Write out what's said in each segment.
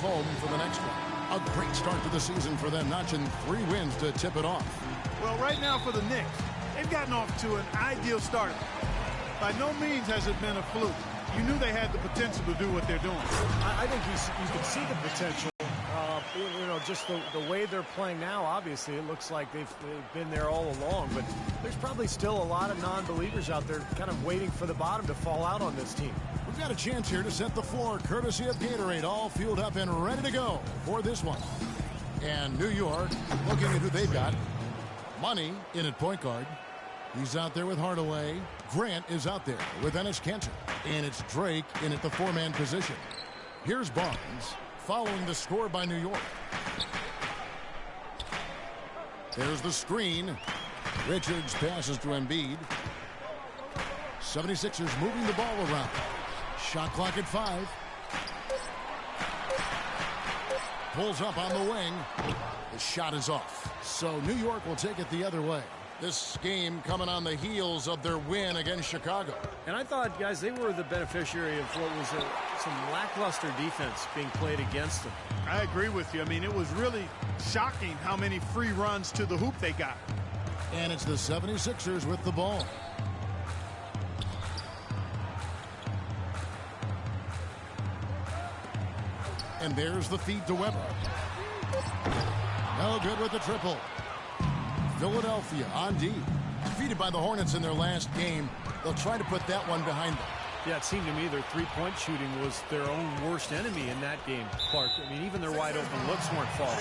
home for the next one. A great start to the season for them, notching 3 wins to tip it off. Well, right now for the Knicks, they've gotten off to an ideal start. By no means has it been a fluke. You knew they had the potential to do what they're doing. I think you can see the potential. Just the way they're playing now, obviously, it looks like they've been there all along. But there's probably still a lot of non-believers out there kind of waiting for the bottom to fall out on this team. We've got a chance here to set the floor, courtesy of Gatorade, all fueled up and ready to go for this one. And New York, looking at who they've got. Money in at point guard. He's out there with Hardaway. Grant is out there with Ennis Cantor. And it's Drake in at the 4-man position. Here's Barnes, following the score by New York. There's the screen. Richards passes to Embiid. 76ers moving the ball around. Shot clock at 5. Pulls up on the wing. The shot is off. So New York will take it the other way. This game coming on the heels of their win against Chicago. And I thought, guys, they were the beneficiary of what was some lackluster defense being played against them. I agree with you. I mean, it was really shocking how many free runs to the hoop they got. And it's the 76ers with the ball. And there's the feed to Weber. No good with the triple. Philadelphia on D. Defeated by the Hornets in their last game. They'll try to put that one behind them. Yeah, it seemed to me their three-point shooting was their own worst enemy in that game, Clark. I mean, even their wide-open looks weren't falling.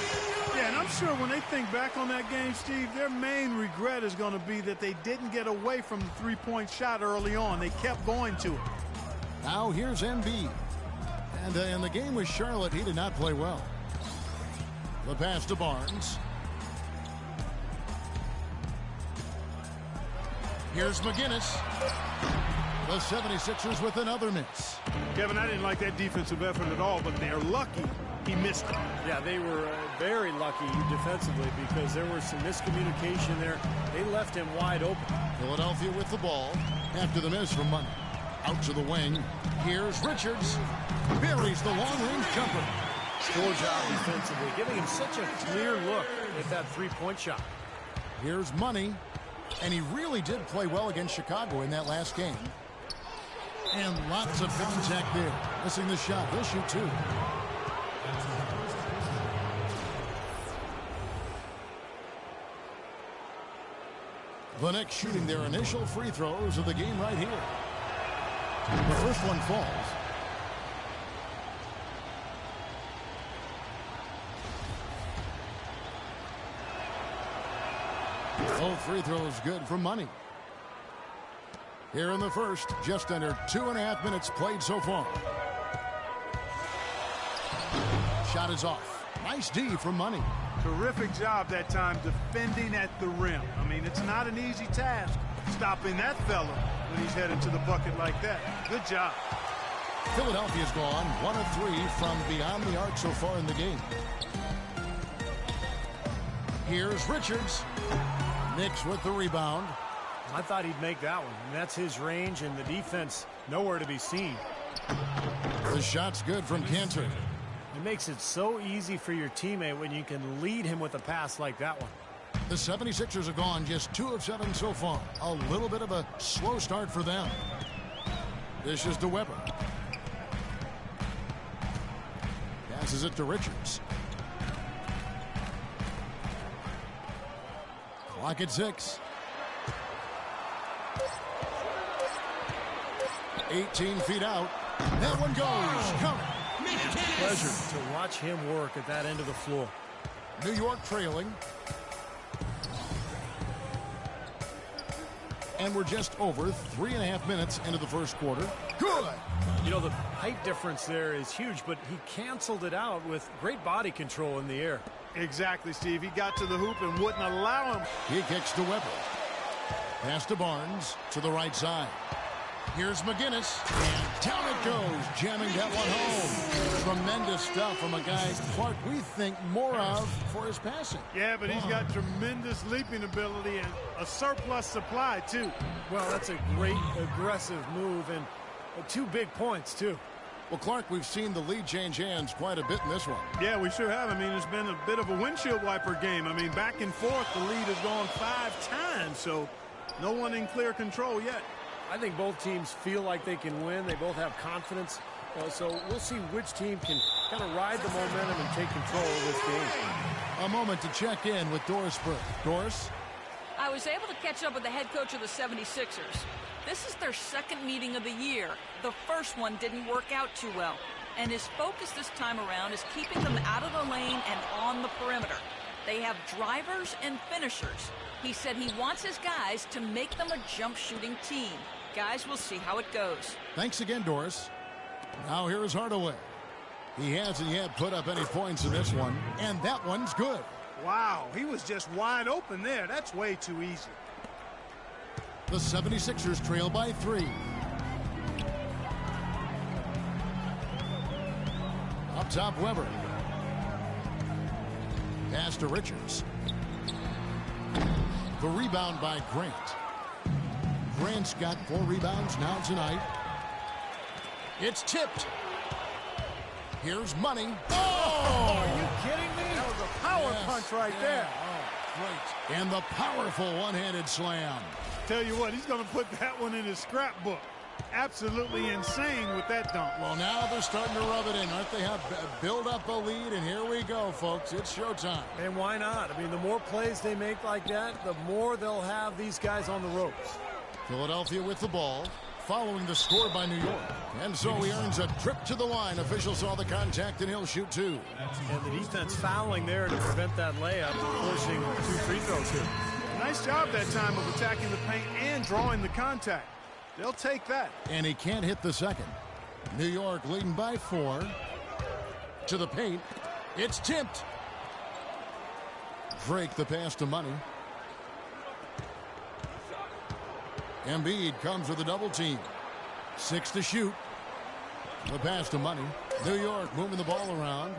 Yeah, and I'm sure when they think back on that game, Steve, their main regret is going to be that they didn't get away from the three-point shot early on. They kept going to it. Now here's Embiid. And in the game with Charlotte, he did not play well. The pass to Barnes. Here's McGinnis. The 76ers with another miss. Kevin, I didn't like that defensive effort at all, but they're lucky he missed it. Yeah, they were very lucky defensively because there was some miscommunication there. They left him wide open. Philadelphia with the ball after the miss from Money. Out to the wing. Here's Richards. Buries the long-range jumper. Poor job defensively, giving him such a clear look at that three-point shot. Here's Money. And he really did play well against Chicago in that last game. And lots of pick and tack there. Missing the shot. He'll shoot 2. The Knicks shooting their initial free throws of the game right here. The first one falls. Both free throws good from Money. Here in the first, just under 2.5 minutes played so far. Shot is off. Nice D from Money. Terrific job that time defending at the rim. I mean, it's not an easy task stopping that fella when he's headed to the bucket like that. Good job. Philadelphia's gone 1 of 3 from beyond the arc so far in the game. Here's Richards. Knicks with the rebound. I thought he'd make that one. And that's his range, and the defense nowhere to be seen. The shot's good from Cantor. It makes it so easy for your teammate when you can lead him with a pass like that one. The 76ers have gone just 2 of 7 so far. A little bit of a slow start for them. This is to Weber. Passes it to Richards. Clock at 6. 18 feet out. That one goes. Count it. It's a pleasure to watch him work at that end of the floor. New York trailing. And we're just over 3.5 minutes into the first quarter. Good. You know, the height difference there is huge, but he canceled it out with great body control in the air. Exactly, Steve. He got to the hoop and wouldn't allow him. He kicks to Weber. Pass to Barnes to the right side. Here's McGinnis. And down it goes, jamming that one home. Tremendous stuff from a guy, Clark, we think more of for his passing. Yeah, but he's got tremendous leaping ability and a surplus supply, too. Well, that's a great aggressive move and 2 big points, too. Well, Clark, we've seen the lead change hands quite a bit in this one. Yeah, we sure have. I mean, it's been a bit of a windshield wiper game. I mean, back and forth, the lead has gone 5 times, so no one in clear control yet. I think both teams feel like they can win. They both have confidence. So we'll see which team can kind of ride the momentum and take control of this game. A moment to check in with Doris Burke. Doris? I was able to catch up with the head coach of the 76ers. This is their second meeting of the year. The first one didn't work out too well. And his focus this time around is keeping them out of the lane and on the perimeter. They have drivers and finishers. He said he wants his guys to make them a jump shooting team. Guys, we'll see how it goes. Thanks again, Doris. Now here is Hardaway. He hasn't yet put up any points in this one, and that one's good. Wow, he was just wide open there. That's way too easy. The 76ers trail by 3. Up top, Weber. Pass to Richards. The rebound by Grant. Grant's got 4 rebounds now tonight. It's tipped. Here's Money. Oh, are you kidding me? That was a power punch right there. Oh, great. And the powerful one-handed slam. Tell you what, he's going to put that one in his scrapbook. Absolutely insane with that dunk. Well, now they're starting to rub it in, aren't they? Have build up a lead, and here we go, folks. It's showtime. And why not? I mean, the more plays they make like that, the more they'll have these guys on the ropes. Philadelphia with the ball, following the score by New York. And so he earns a trip to the line. Official saw the contact, and he'll shoot 2. And the defense fouling there to prevent that layup, forcing 2 free throws here. Nice job that time of attacking the paint and drawing the contact. They'll take that. And he can't hit the second. New York leading by 4. To the paint. It's tipped. Drake the pass to Money. Embiid comes with a double team. 6 to shoot. The pass to Money. New York moving the ball around.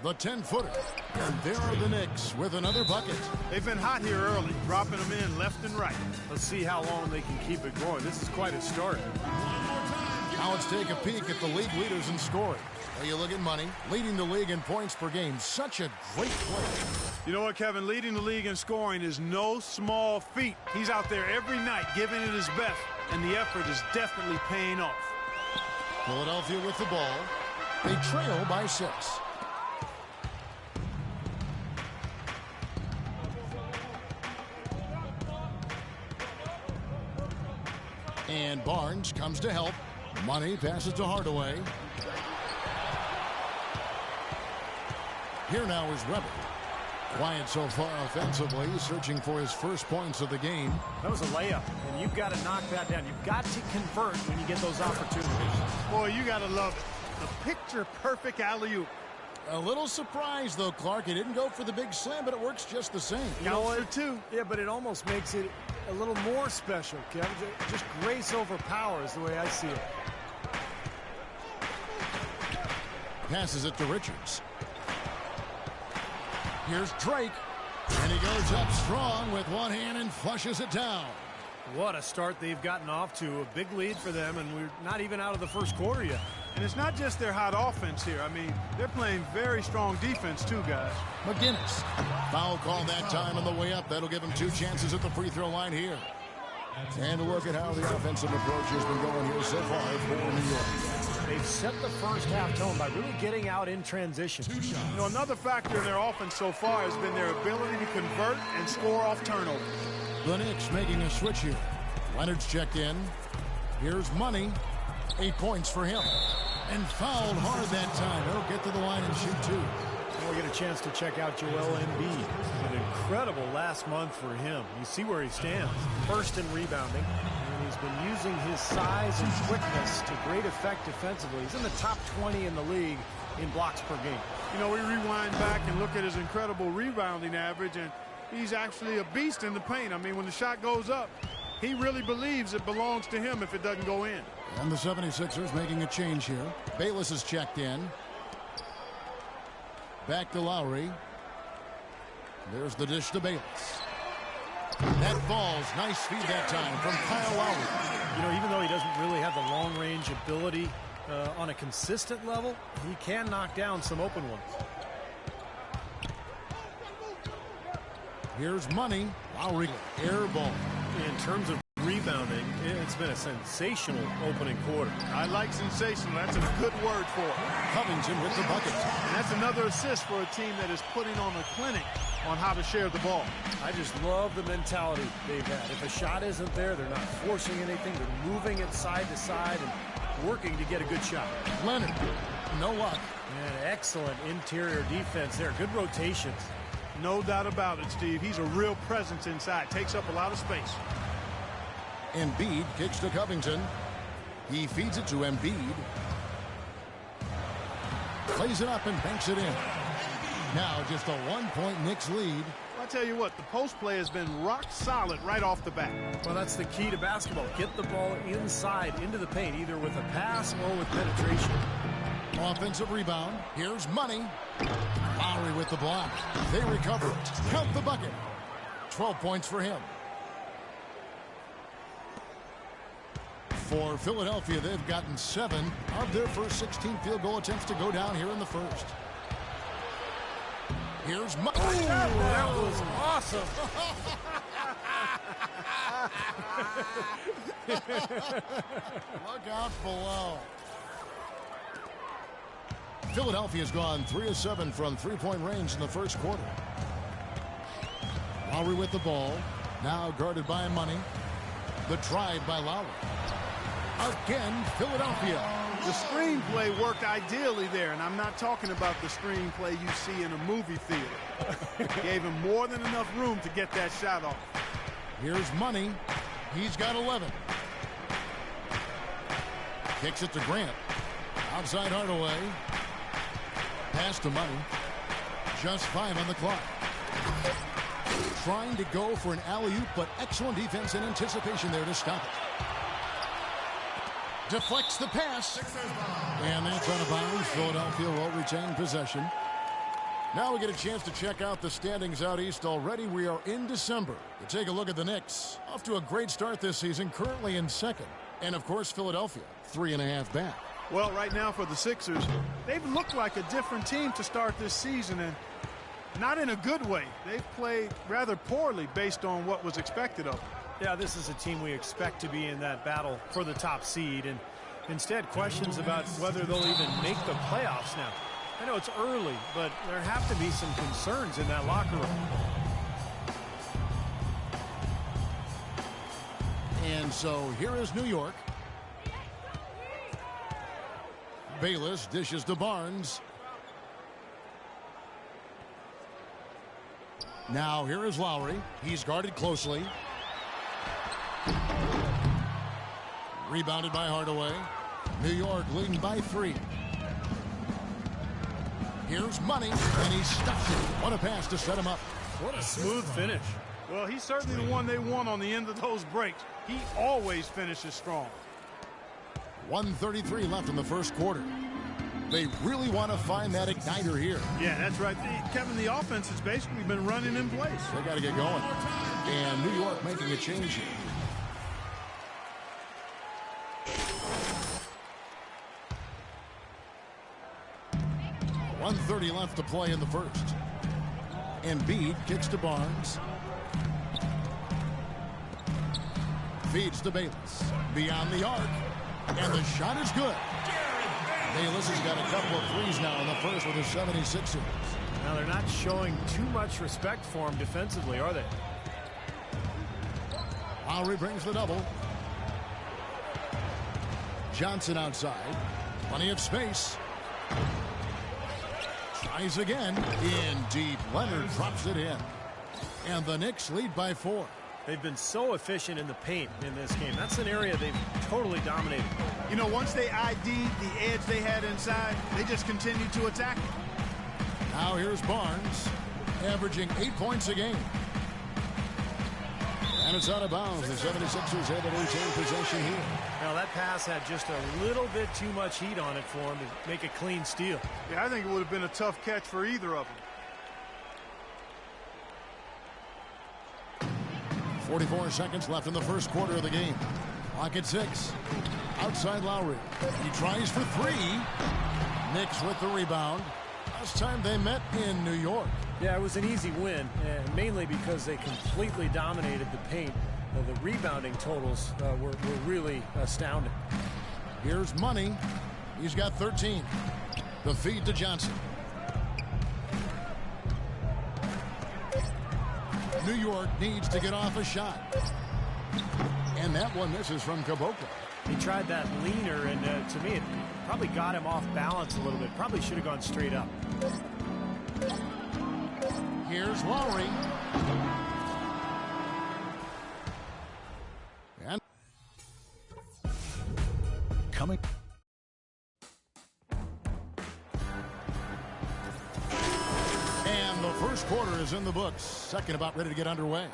The 10-footer. And there are the Knicks with another bucket. They've been hot here early, dropping them in left and right. Let's see how long they can keep it going. This is quite a start. Now let's take a peek at the league leaders in scoring. Well, you look at Money, leading the league in points per game. Such a great play. You know what, Kevin? Leading the league in scoring is no small feat. He's out there every night giving it his best, and the effort is definitely paying off. Philadelphia with the ball. They trail by 6. And Barnes comes to help. Money passes to Hardaway. Here now is Weber. Quiet so far offensively, searching for his first points of the game. That was a layup, and you've got to knock that down. You've got to convert when you get those opportunities. Boy, you got to love it. The picture-perfect alley-oop. A little surprised, though, Clark. He didn't go for the big slam, but it works just the same. You know what? Yeah, but it almost makes it a little more special, Kevin. Just grace over power is the way I see it. Passes it to Richards. Here's Drake. And he goes up strong with one hand and flushes it down. What a start they've gotten off to. A big lead for them, and we're not even out of the first quarter yet. And it's not just their hot offense here. I mean, they're playing very strong defense, too, guys. McGinnis. Foul call that time on the way up. That'll give him 2 chances at the free throw line here. And look at how the offensive approach has been going here so far for New York. They've set the first half tone by really getting out in transition. You know, another factor in their offense so far has been their ability to convert and score off turnover. The Knicks making a switch here. Leonard's checked in. Here's Money. 8 points for him. And fouled hard that time. He'll get to the line and shoot 2. We'll get a chance to check out Joel Embiid. An incredible last month for him. You see where he stands. First in rebounding. And he's been using his size and quickness to great effect defensively. He's in the top 20 in the league in blocks per game. You know, we rewind back and look at his incredible rebounding average, and he's actually a beast in the paint. I mean, when the shot goes up, he really believes it belongs to him if it doesn't go in. And the 76ers making a change here. Bayless is checked in. Back to Lowry. There's the dish to Bayless. That falls. Nice feed that time from Kyle Lowry. You know, even though he doesn't really have the long-range ability on a consistent level, he can knock down some open ones. Here's Money. Lowry, air ball. In terms of rebounding, it's been a sensational opening quarter. I like sensational. That's a good word for it. Covington with the bucket. And that's another assist for a team that is putting on a clinic on how to share the ball. I just love the mentality they've had. If a shot isn't there, they're not forcing anything. They're moving it side to side and working to get a good shot. Leonard, no luck. And excellent interior defense there. Good rotations. No doubt about it, Steve. He's a real presence inside. Takes up a lot of space. Embiid kicks to Covington. He feeds it to Embiid. Plays it up and banks it in. Now just a 1-point Knicks lead. I'll tell you what, the post play has been rock solid right off the bat. Well, that's the key to basketball. Get the ball inside into the paint, either with a pass or with penetration. Offensive rebound. Here's Money. Lowry with the block. They recover it. Count the bucket. 12 points for him. For Philadelphia, they've gotten 7 of their first 16 field goal attempts to go down here in the first. Here's Money. Oh, that was awesome. Look out below. Philadelphia's gone 3 of 7 from three-point range in the first quarter. Lowry with the ball. Now guarded by Money. The drive by Lowry. Again, Philadelphia. The screenplay worked ideally there, and I'm not talking about the screenplay you see in a movie theater. Gave him more than enough room to get that shot off. Here's Money. He's got 11. Kicks it to Grant. Outside Hardaway. Pass to Money. Just 5 on the clock. Trying to go for an alley-oop, but excellent defense and anticipation there to stop it. Deflects the pass. And that's out of bounds. Philadelphia will retain possession. Now we get a chance to check out the standings out east already. We are in December. To take a look at the Knicks. Off to a great start this season, currently in second. And, of course, Philadelphia, 3.5 back. Well, right now for the Sixers, they've looked like a different team to start this season, and not in a good way. They've played rather poorly based on what was expected of them. Yeah, this is a team we expect to be in that battle for the top seed, and instead questions about whether they'll even make the playoffs now. I know it's early, but there have to be some concerns in that locker room. And so here is New York. Bayless dishes to Barnes. Now here is Lowry. He's guarded closely. Rebounded by Hardaway. New York leading by 3. Here's Money, and he stuffs it. What a pass to set him up. What a smooth finish. Well, he's certainly the one they want on the end of those breaks. He always finishes strong. 1:33 left in the first quarter. They really want to find that igniter here. Yeah, that's right. Kevin, the offense has basically been running in place. They got to get going. And New York making a change here. .130 left to play in the first. Embiid kicks to Barnes. Feeds to Bayless. Beyond the arc. And the shot is good. Bayless has got a couple of threes now in the first with the 76ers. Now they're not showing too much respect for him defensively, are they? Lowry brings the double. Johnson outside. Plenty of space. Tries again. In deep. Leonard drops it in. And the Knicks lead by 4. They've been so efficient in the paint in this game. That's an area they've totally dominated. You know, once they ID'd the edge they had inside, they just continued to attack it. Now here's Barnes, averaging 8 points a game. And it's out of bounds. The 76ers able to retain possession here. Now that pass had just a little bit too much heat on it for him to make a clean steal. Yeah, I think it would have been a tough catch for either of them. 44 seconds left in the first quarter of the game. Clock at 6. Outside Lowry. He tries for 3. Knicks with the rebound. Last time they met in New York. Yeah, it was an easy win, mainly because they completely dominated the paint. The rebounding totals were really astounding. Here's Money. He's got 13. The feed to Johnson. New York needs to get off a shot. And that one misses from Caboclo. He tried that leaner, and to me, it probably got him off balance a little bit. Probably should have gone straight up. Here's Lowry. And coming. And the first quarter is in the books. Second about ready to get underway.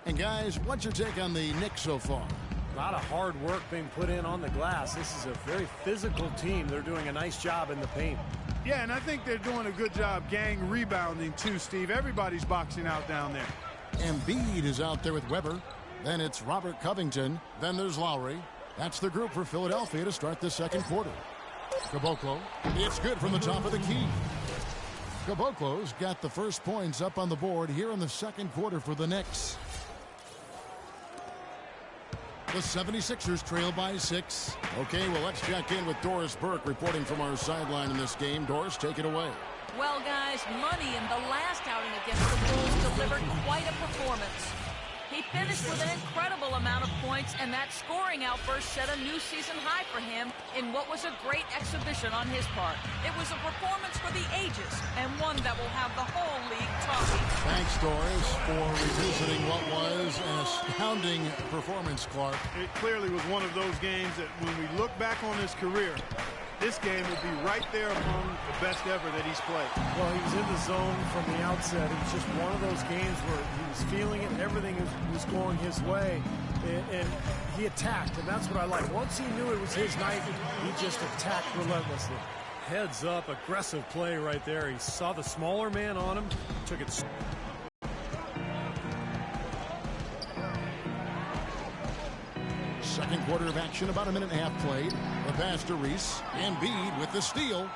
And guys, what's your take on the Knicks so far? A lot of hard work being put in on the glass. This is a very physical team. They're doing a nice job in the paint. Yeah, and I think they're doing a good job gang rebounding too, Steve. Everybody's boxing out down there. Embiid is out there with Weber. Then it's Robert Covington. Then there's Lowry. That's the group for Philadelphia to start the second quarter. Caboclo. It's good from the top of the key. Caboclo's got the first points up on the board here in the second quarter for the Knicks. The 76ers trail by 6. Okay, well, let's check in with Doris Burke reporting from our sideline in this game. Doris, take it away. Well, guys, Money in the last outing against the Bulls delivered quite a performance. He finished with an incredible amount of points, and that scoring outburst set a new season high for him in what was a great exhibition on his part. It was a performance for the ages, and one that will have the whole league talking. Thanks, Doris, for revisiting what was an astounding performance, Clark. It clearly was one of those games that when we look back on his career, this game will be right there among the best ever that he's played. Well, he was in the zone from the outset. It was just one of those games where he was feeling it. Everything was going his way. And he attacked, and that's what I like. Once he knew it was his night, he just attacked relentlessly. Heads up, aggressive play right there. He saw the smaller man on him, took it. Second quarter of action, about a minute and a half played. The pass to Reese. Embiid with the steal.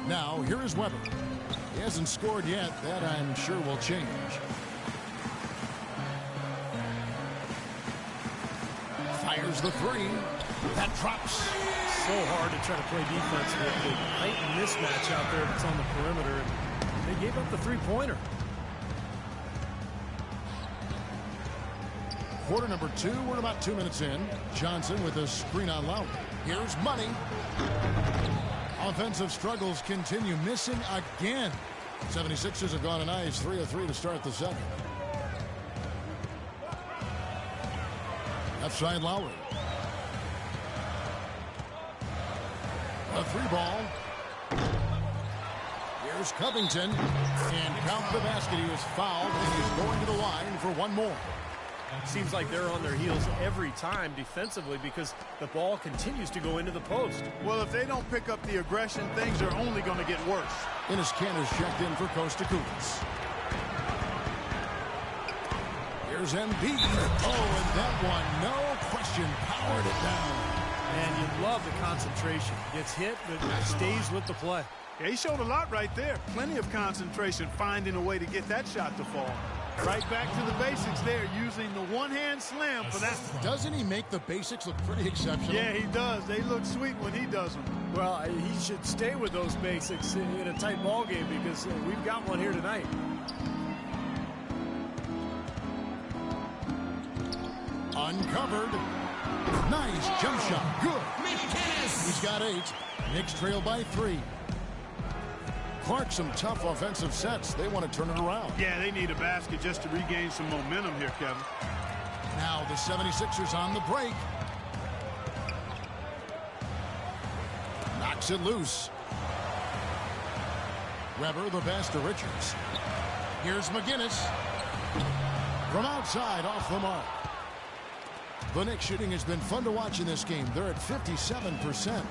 Now, here is Weber. He hasn't scored yet. That, I'm sure, will change. Fires the 3. That drops. So hard to try to play defense with the heightened mismatch out there that's on the perimeter. They gave up the three-pointer. Quarter number 2, we're about 2 minutes in. Johnson with a screen on Lowry. Here's Money. Offensive struggles continue, missing again. 76ers have gone a nice 3 of 3 to start the second. Left side Lowry. A 3-ball. Here's Covington. And count the basket. He was fouled, and he's going to the line for one more. Seems like they're on their heels every time defensively because the ball continues to go into the post. Well, if they don't pick up the aggression, things are only going to get worse. Enes Kanter's checked in for Costa Koulis. Here's Embiid. Oh, and that one, no question, powered it down. And you love the concentration. Gets hit, but stays with the play. Yeah, he showed a lot right there. Plenty of concentration, finding a way to get that shot to fall. Right back to the basics there, using the one-hand slam for that. Doesn't he make the basics look pretty exceptional? Yeah, he does. They look sweet when he does them. Well, he should stay with those basics in a tight ball game because we've got one here tonight. Uncovered. Nice jump shot. Good. He's got 8. Knicks trail by 3. Clark, some tough offensive sets. They want to turn it around. Yeah, they need a basket just to regain some momentum here, Kevin. Now the 76ers on the break. Knocks it loose. Weber the pass to Richards. Here's McGinnis. From outside, off the mark. The Knicks shooting has been fun to watch in this game. They're at 57%.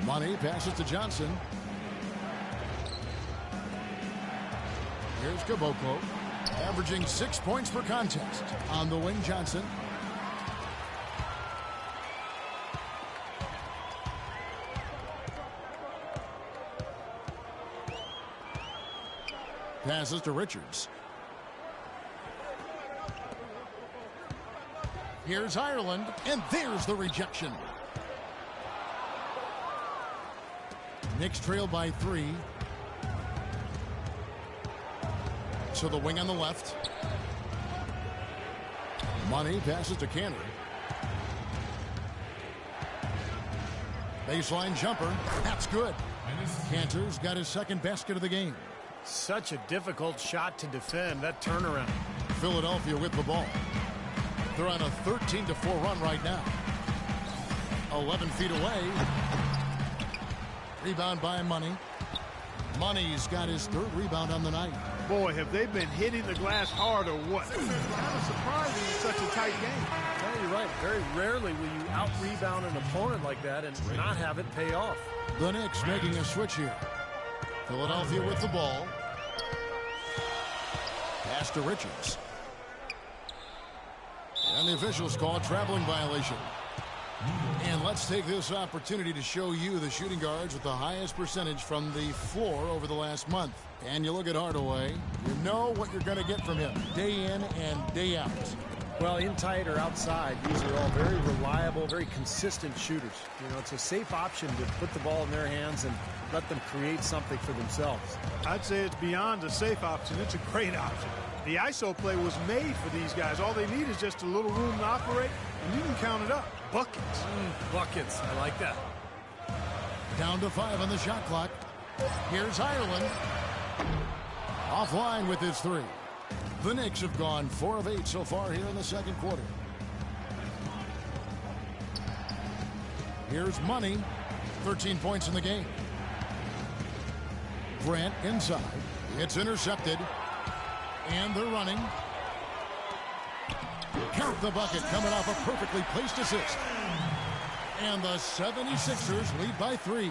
Money passes to Johnson. Here's Caboclo, averaging 6 points per contest. On the wing, Johnson. Passes to Richards. Here's Ireland, and there's the rejection. Knicks trail by 3. So the wing on the left. Money passes to Cantor. Baseline jumper. That's good. Cantor's got his second basket of the game. Such a difficult shot to defend, that turnaround. Philadelphia with the ball. They're on a 13-4 run right now. 11 feet away. Rebound by Money. Money's got his third rebound on the night. Boy, have they been hitting the glass hard or what? Kind of surprising in such a tight game. Yeah, you're right. Very rarely will you out-rebound an opponent like that and not have it pay off. The Knicks making a switch here. Philadelphia with the ball. Pass to Richards. And the officials call a traveling violation. And let's take this opportunity to show you the shooting guards with the highest percentage from the floor over the last month. And you look at Hardaway, you know what you're going to get from him day in and day out. Well, in tight or outside, these are all very reliable, very consistent shooters. You know, it's a safe option to put the ball in their hands and let them create something for themselves. I'd say it's beyond a safe option. It's a great option. The ISO play was made for these guys. All they need is just a little room to operate, and you can count it up. Buckets. Buckets. I like that. Down to 5 on the shot clock. Here's Ireland. Offline with his 3. The Knicks have gone 4 of 8 so far here in the second quarter. Here's Money. 13 points in the game. Grant inside. It's intercepted. And they're running. Count the bucket coming off a perfectly placed assist. And the 76ers lead by 3.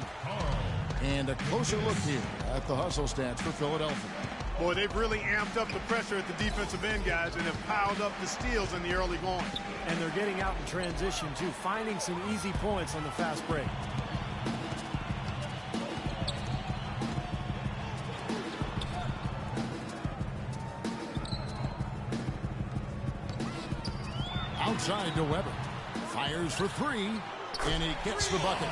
And a closer look here at the hustle stats for Philadelphia. Boy, they've really amped up the pressure at the defensive end, guys, and have piled up the steals in the early going. And they're getting out in transition, too, finding some easy points on the fast break. Outside to Weber. Fires for 3, and he gets the bucket.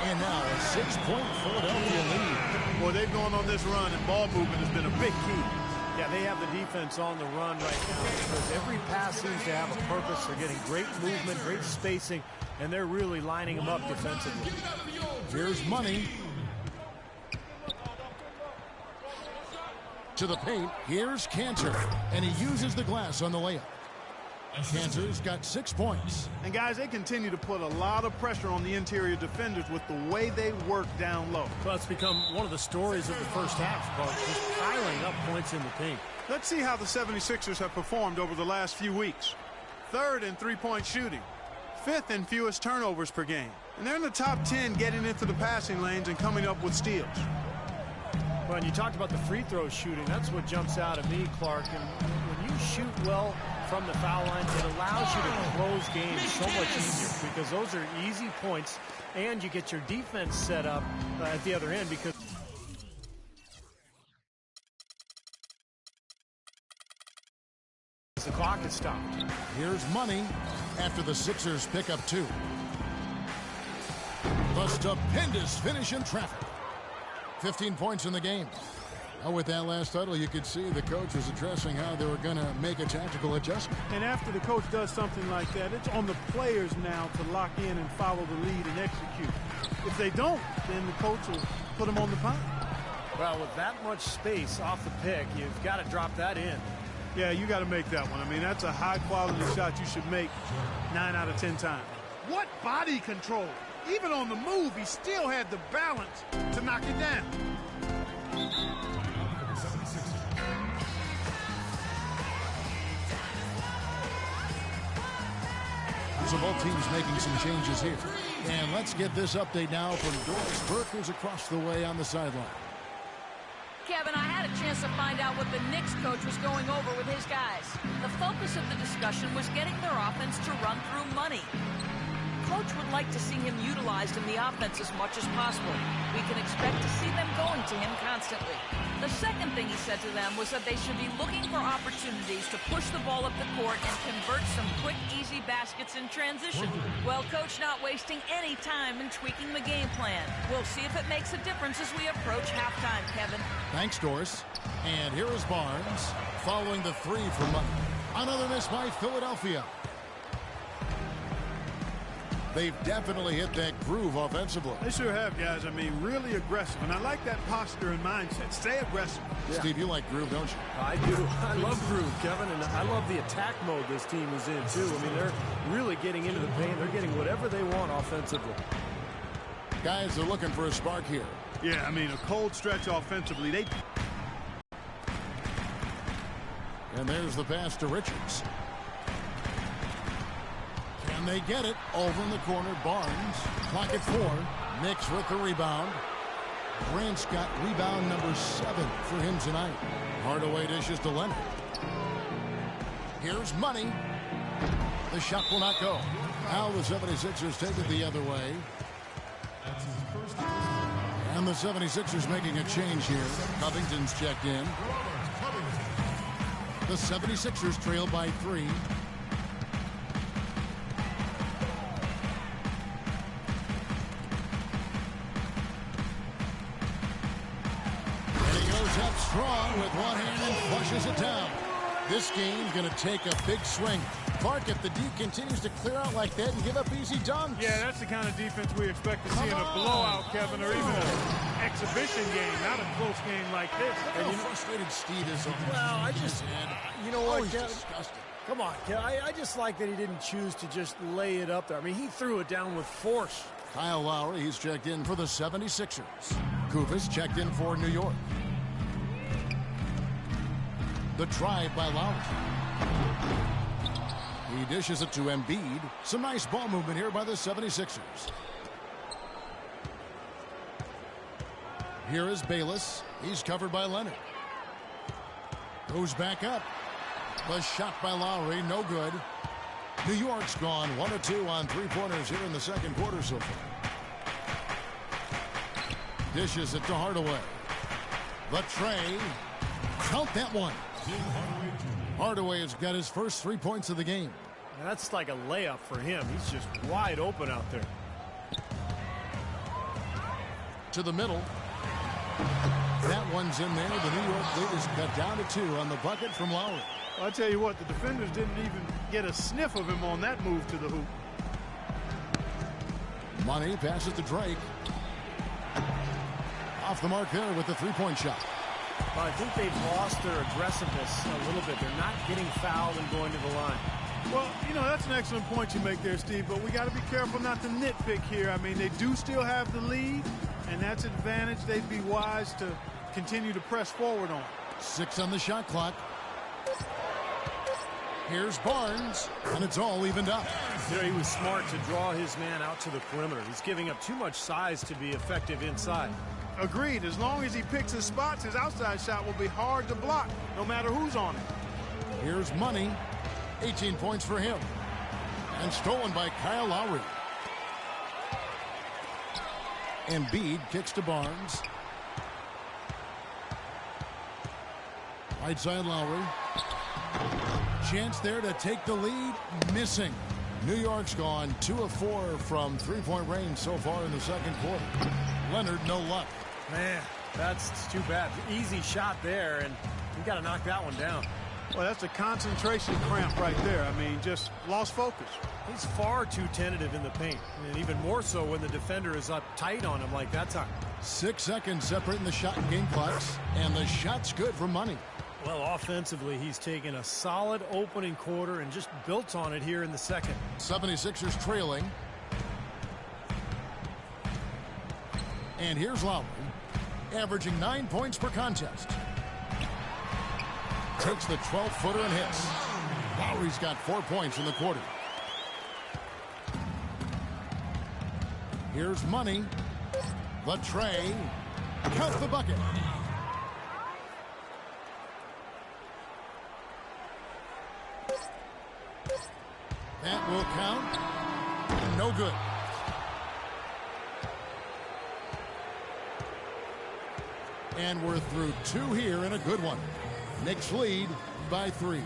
And now a 6-point Philadelphia lead. Boy, they've gone on this run, and ball movement has been a big key. Yeah, they have the defense on the run right now because every pass seems to have a purpose. They're getting great movement, great spacing, and they're really lining them up defensively. Here's Money. To the paint. Here's Cantor, and he uses the glass on the layup. Cantor's got 6 points. And, guys, they continue to put a lot of pressure on the interior defenders with the way they work down low. Well, it's become one of the stories of the first half, but just piling up points in the paint. Let's see how the 76ers have performed over the last few weeks. 3rd in three-point shooting. 5th in fewest turnovers per game. And they're in the top 10 getting into the passing lanes and coming up with steals. Well, and you talked about the free throw shooting. That's what jumps out at me, Clark. And when you shoot well from the foul line, it allows you to close games so much easier because those are easy points, and you get your defense set up at the other end because the clock is stopped. Here's Money after the Sixers pick up 2. The stupendous finish in traffic. 15 points in the game. Now with that last huddle, you could see the coach was addressing how they were going to make a tactical adjustment. And after the coach does something like that, it's on the players now to lock in and follow the lead and execute. If they don't, then the coach will put them on the punt. Well, with that much space off the pick, you've got to drop that in. Yeah, you got to make that one. I mean, that's a high-quality shot you should make 9 out of 10 times. What body control! Even on the move, he still had the balance to knock it down. So both teams making some changes here. And let's get this update now from Doris Burke, who's across the way on the sideline. Kevin, I had a chance to find out what the Knicks coach was going over with his guys. The focus of the discussion was getting their offense to run through money. Coach would like to see him utilized in the offense as much as possible. We can expect to see them going to him constantly. The second thing he said to them was that they should be looking for opportunities to push the ball up the court and convert some quick, easy baskets in transition. Well, Coach not wasting any time in tweaking the game plan. We'll see if it makes a difference as we approach halftime, Kevin. Thanks, Doris. And here is Barnes following the three for money. Another miss by Philadelphia. They've definitely hit that groove offensively. They sure have, guys. I mean, really aggressive. And I like that posture and mindset. Stay aggressive. Yeah. Steve, you like groove, don't you? I do. I love groove, Kevin, and I love the attack mode this team is in, too. I mean, they're really getting into the paint. They're getting whatever they want offensively. Guys are looking for a spark here. Yeah, I mean, a cold stretch offensively. And there's the pass to Richards. And they get it over in the corner. Barnes, clock at 4. Knicks with the rebound. Grant's got rebound number 7 for him tonight. Hardaway dishes to Leonard. Here's Money. The shot will not go. Now the 76ers take it the other way. And the 76ers making a change here. Covington's checked in. The 76ers trail by 3. Up strong with one hand and flushes it down. This game's going to take a big swing. Clark, if the D continues to clear out like that and give up easy dunks. Yeah, that's the kind of defense we expect to see in a blowout, Kevin, or even an exhibition game, not a close game like this. And you know, frustrated Steve is on. Well, you know what, he's Kevin? disgusting. Come on, Kevin. I just like that he didn't choose to just lay it up there. I mean, he threw it down with force. Kyle Lowry, he's checked in for the 76ers. Kufis checked in for New York. The drive by Lowry. He dishes it to Embiid. Some nice ball movement here by the 76ers. Here is Bayless. He's covered by Leonard. Goes back up. The shot by Lowry, no good. New York's gone 1 of 2 on three-pointers here in the second quarter so far. Dishes it to Hardaway. The tray. Count that one. Hardaway has got his first 3 points of the game. That's like a layup for him. He's just wide open out there. To the middle. That one's in there. The New York lead is cut down to 2 on the bucket from Lowry. Well, I tell you what, the defenders didn't even get a sniff of him on that move to the hoop. Money passes to Drake. Off the mark there with the three-point shot. Well, I think they've lost their aggressiveness a little bit. They're not getting fouled and going to the line. Well, you know, that's an excellent point you make there, Steve, but we got to be careful not to nitpick here. I mean, they do still have the lead, and that's an advantage they'd be wise to continue to press forward on. 6 on the shot clock. Here's Barnes, and it's all evened up. You know, he was smart to draw his man out to the perimeter. He's giving up too much size to be effective inside. Agreed. As long as he picks his spots, his outside shot will be hard to block, no matter who's on it. Here's Money. 18 points for him. And stolen by Kyle Lowry. Embiid kicks to Barnes. Right side Lowry. Chance there to take the lead. Missing. New York's gone 2 of 4 from three-point range so far in the second quarter. Leonard, no luck. Man, that's too bad. Easy shot there, and you got to knock that one down. Well, that's a concentration cramp right there. I mean, just lost focus. He's far too tentative in the paint, and even more so when the defender is up tight on him like that time. 6 seconds separating the shot and game clocks, and the shot's good for Money. Well, offensively, he's taken a solid opening quarter and just built on it here in the second. 76ers trailing. And here's Lowry, averaging 9 points per contest. Takes the 12-footer and hits. Lowry's got 4 points in the quarter. Here's Money. The tray. Count the bucket. will count. No good. And we're through 2 here in a good one. Knicks lead by 3.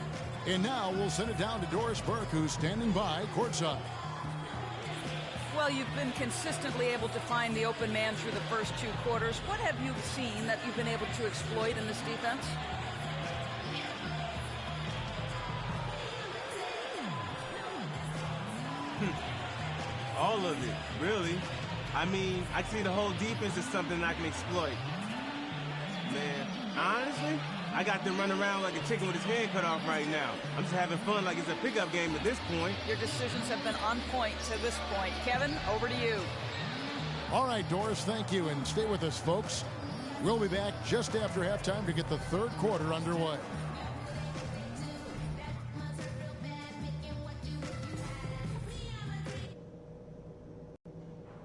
And now we'll send it down to Doris Burke, who's standing by courtside. Well, you've been consistently able to find the open man through the first 2 quarters. What have you seen that you've been able to exploit in this defense? All of it, really. I mean, I see the whole defense is something I can exploit. Man, honestly, I got them running around like a chicken with his head cut off right now. I'm just having fun like it's a pickup game at this point. Your decisions have been on point to this point. Kevin, over to you. All right, Doris, thank you. And stay with us, folks. We'll be back just after halftime to get the 3rd quarter underway.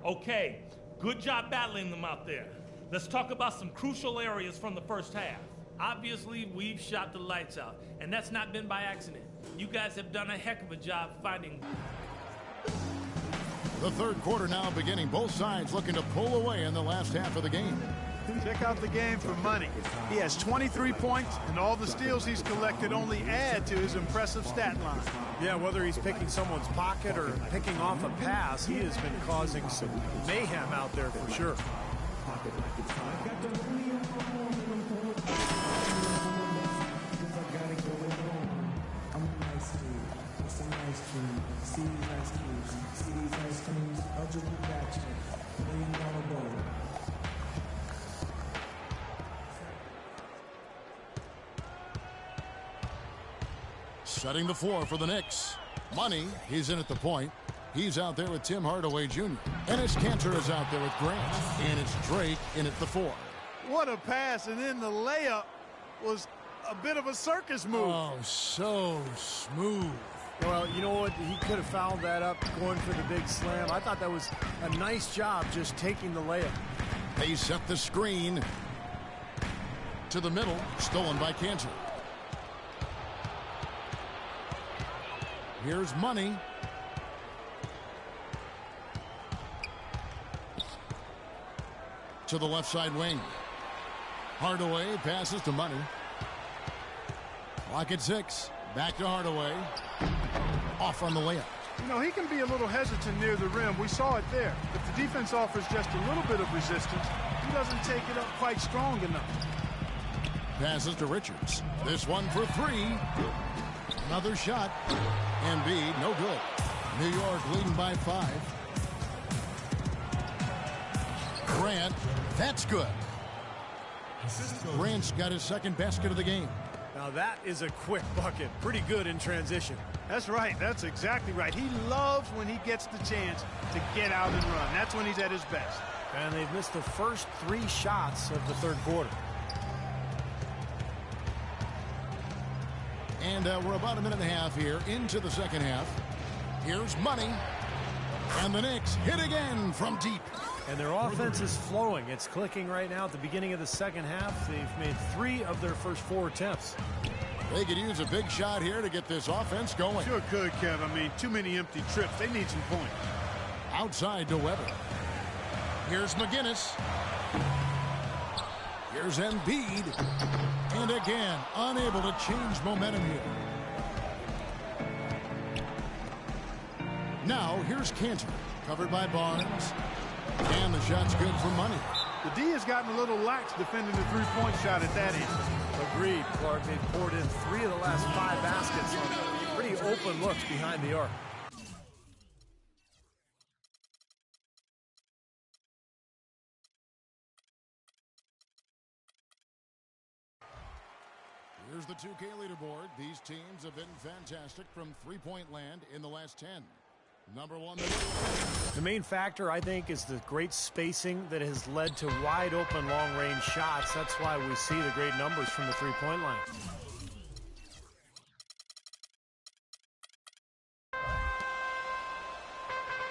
Okay, good job battling them out there. Let's talk about some crucial areas from the first half. Obviously, we've shot the lights out, and that's not been by accident. You guys have done a heck of a job finding... The 3rd quarter now beginning. Both sides looking to pull away in the last half of the game. Check out the game for money. He has 23 points, and all the steals he's collected only add to his impressive stat line. Yeah, whether he's picking someone's pocket or picking off a pass, he has been causing some mayhem out there for sure. Setting the floor for the Knicks. Money, he's in at the point. He's out there with Tim Hardaway Jr. Enes Kanter is out there with Grant. And it's Drake in at the 4. What a pass, and then the layup was a bit of a circus move. Oh, so smooth. Well, you know what? He could have fouled that up going for the big slam. I thought that was a nice job just taking the layup. They set the screen to the middle, stolen by Kanter. Here's Money. To the left side wing. Hardaway passes to Money. Clock at 6. Back to Hardaway. Off on the layup. You know, he can be a little hesitant near the rim. We saw it there. If the defense offers just a little bit of resistance, he doesn't take it up quite strong enough. Passes to Richards. This one for 3. Another shot. Embiid, no good. New York leading by 5. Grant, that's good. Grant's got his 2nd basket of the game. Now that is a quick bucket. Pretty good in transition. That's right. That's exactly right. He loves when he gets the chance to get out and run. That's when he's at his best. And they've missed the first 3 shots of the 3rd quarter. And we're about a minute and a half here into the 2nd half. Here's Money. And the Knicks hit again from deep. And their offense is flowing. It's clicking right now at the beginning of the 2nd half. They've made 3 of their first 4 attempts. They could use a big shot here to get this offense going. Sure could, Kev. I mean, too many empty trips. They need some points. Outside to Weber. Here's McGinnis. Here's Embiid. And again, unable to change momentum here. Now, here's Kanter. Covered by Barnes. And the shot's good for Money. The D has gotten a little lax defending the three-point shot at that end. Agreed, Clark. They've poured in 3 of the last 5 baskets on pretty open looks behind the arc. Here's the 2K leaderboard. These teams have been fantastic from three-point land in the last 10. Number 1. The main factor, I think, is the great spacing that has led to wide-open long-range shots. That's why we see the great numbers from the three-point line.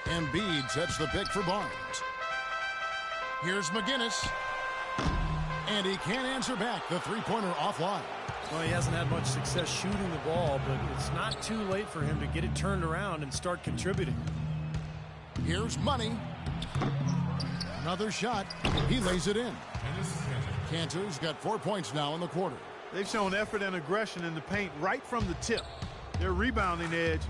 Embiid sets the pick for Barnes. Here's McGinnis. And he can't answer back. The three-pointer offline. Well, he hasn't had much success shooting the ball, but it's not too late for him to get it turned around and start contributing. Here's Money. Another shot. He lays it in. Kansas got 4 points now in the quarter. They've shown effort and aggression in the paint right from the tip. Their rebounding edge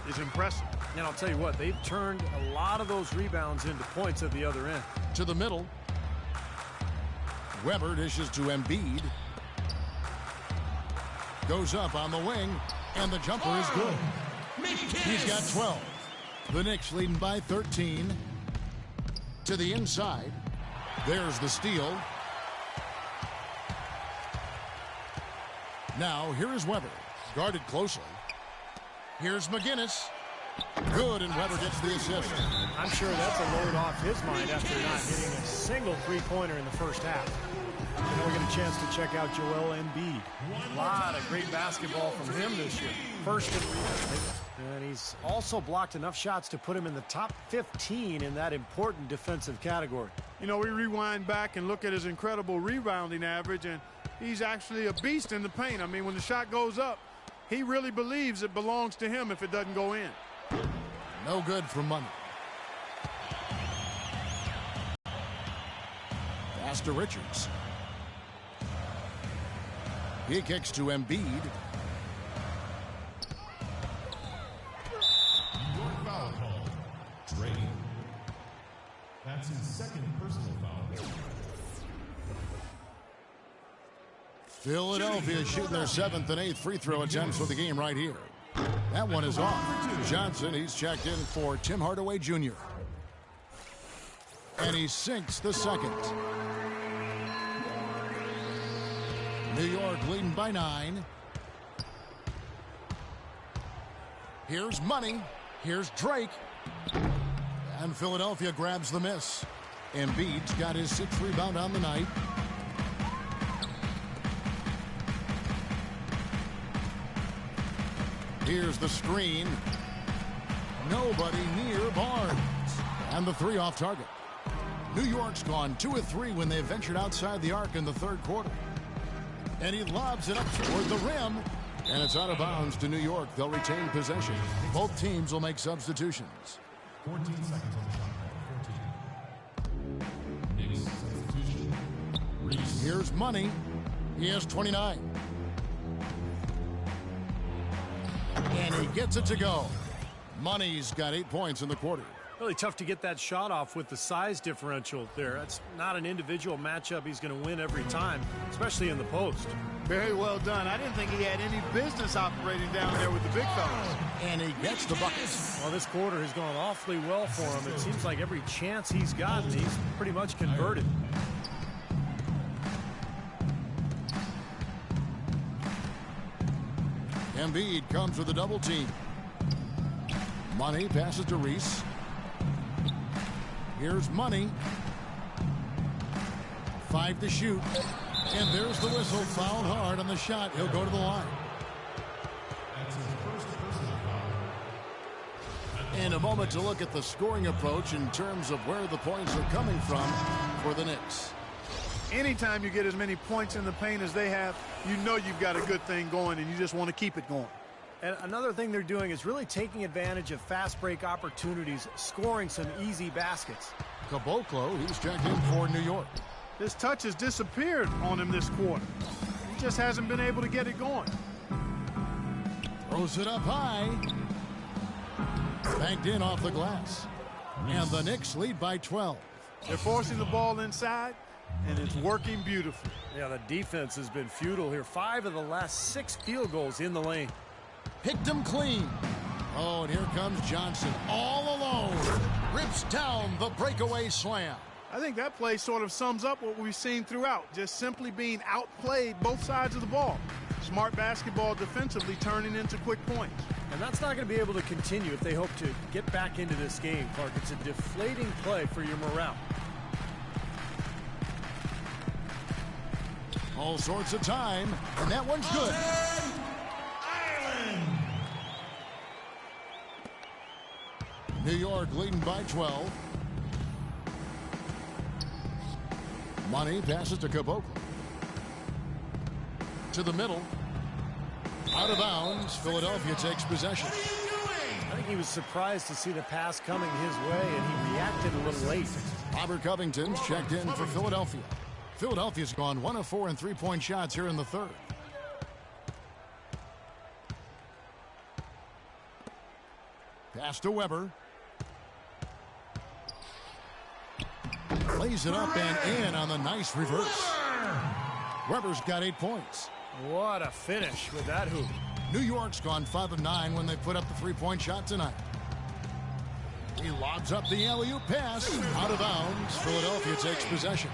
is impressive. And I'll tell you what, they've turned a lot of those rebounds into points at the other end. To the middle. Weber dishes to Embiid. Goes up on the wing, and the jumper is good. He's got 12. The Knicks leading by 13. To the inside. There's the steal. Now, here is Weber. Guarded closely. Here's McGinnis. Good, and Weber gets the assist. I'm sure that's a load off his mind after not hitting a single three-pointer in the first half. And now we get a chance to check out Joel Embiid. A lot of great basketball from him this year. First in rebounding. And he's also blocked enough shots to put him in the top 15 in that important defensive category. You know, we rewind back and look at his incredible rebounding average, and he's actually a beast in the paint. I mean, when the shot goes up, he really believes it belongs to him if it doesn't go in. No good for Money. Pass to Richards. He kicks to Embiid. Your foul call. Drake. That's his second personal foul. Philadelphia shooting their 7th and 8th free throw attempts for the game right here. That one is off. Johnson, he's checked in for Tim Hardaway Jr. And he sinks the second. New York leading by 9. Here's Money. Here's Drake. And Philadelphia grabs the miss. Embiid's got his 6th rebound on the night. Here's the screen. Nobody near Barnes. And the 3 off target. New York's gone 2 of 3 when they ventured outside the arc in the third quarter. And he lobs it up toward the rim. And it's out of bounds to New York. They'll retain possession. Both teams will make substitutions. 14 seconds on the shot clock. 14. Knicks substitution. Reese. Here's Money. He has 29. And he gets it to go. Money's got 8 points in the quarter. Really tough to get that shot off with the size differential there. That's not an individual matchup he's going to win every time, especially in the post. Very well done. I didn't think he had any business operating down there with the big fellas. And he gets the buckets. Well, this quarter has gone awfully well for him. It seems like every chance he's gotten, he's pretty much converted. Embiid comes with a double team. Money passes to Reese. Here's Money. 5 to shoot. And there's the whistle. Fouled hard on the shot. He'll go to the line. That's his first personal foul. In a moment to look at the scoring approach in terms of where the points are coming from for the Knicks. Anytime you get as many points in the paint as they have, you know you've got a good thing going, and you just want to keep it going. And another thing they're doing is really taking advantage of fast break opportunities, scoring some easy baskets. Caboclo, he's checked in for New York. His touch has disappeared on him this quarter. He just hasn't been able to get it going. Throws it up high. Banked in off the glass. And the Knicks lead by 12. They're forcing the ball inside, and it's working beautifully. Yeah, the defense has been futile here. 5 of the last 6 field goals in the lane. Picked him clean. Oh, and here comes Johnson all alone. Rips down the breakaway slam. I think that play sort of sums up what we've seen throughout. Just simply being outplayed both sides of the ball. Smart basketball defensively turning into quick points. And that's not going to be able to continue if they hope to get back into this game, Clark. It's a deflating play for your morale. All sorts of time, and that one's good. New York leading by 12. Money passes to Caboclo. To the middle. Out of bounds. Philadelphia takes possession. I think he was surprised to see the pass coming his way, and he reacted a little late. Robert Covington's checked in for Philadelphia. Philadelphia's gone 1 of 4 in three-point shots here in the third. Pass to Weber. Lays it up and in on the nice reverse. Weber's got 8 points. What a finish with that hoop. New York's gone 5 of 9 when they put up the three-point shot tonight. He lobs up the alley-oop pass. Out of bounds. Philadelphia takes possession.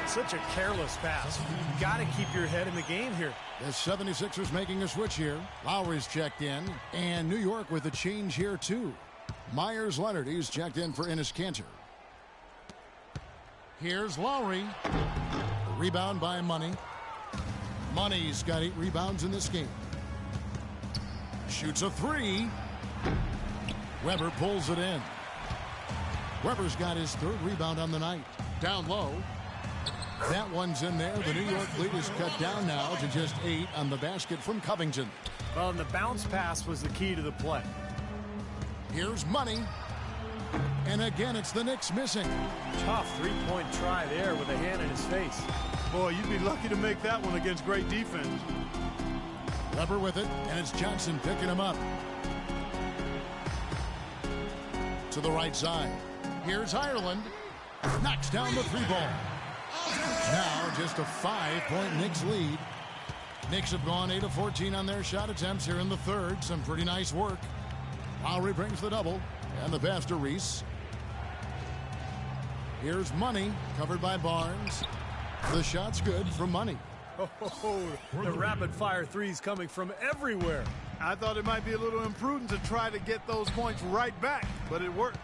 Such a careless pass. You've got to keep your head in the game here. The 76ers making a switch here. Lowry's checked in. And New York with a change here, too. Myers Leonard, he's checked in for Enes Kanter. Here's Lowry. A rebound by Money. Money's got 8 rebounds in this game. Shoots a 3. Weber pulls it in. Weber's got his 3rd rebound on the night. Down low. That one's in there. The New York lead is cut down now to just 8 on the basket from Covington. Well, and the bounce pass was the key to the play. Here's Money. And again, it's the Knicks missing. Tough three-point try there with a hand in his face. Boy, you'd be lucky to make that one against great defense. Weber with it, and it's Johnson picking him up. To the right side. Here's Ireland. Knocks down the 3-ball. Now just a 5-point Knicks lead. Knicks have gone 8 of 14 on their shot attempts here in the third. Some pretty nice work. Lowry brings the double. And the pass to Reese. Here's Money, covered by Barnes. The shot's good from Money. Oh, the rapid-fire threes coming from everywhere. I thought it might be a little imprudent to try to get those points right back, but it worked.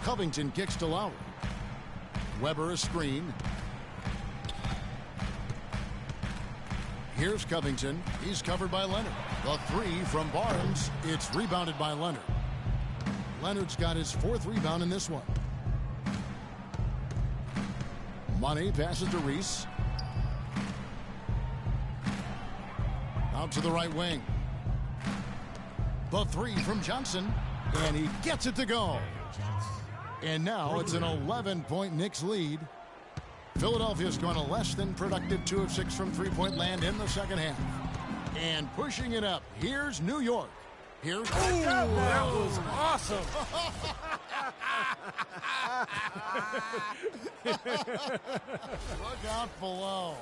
Covington kicks to Lowry. Weber a screen. Here's Covington. He's covered by Leonard. The 3 from Barnes. It's rebounded by Leonard. Leonard's got his 4th rebound in this one. Money passes to Reese. Out to the right wing. The 3 from Johnson. And he gets it to go. And now it's an 11-point Knicks lead. Philadelphia's gone a less than productive 2 of 6 from three-point land in the second half. And pushing it up, here's New York. Here's that was awesome. Look out below.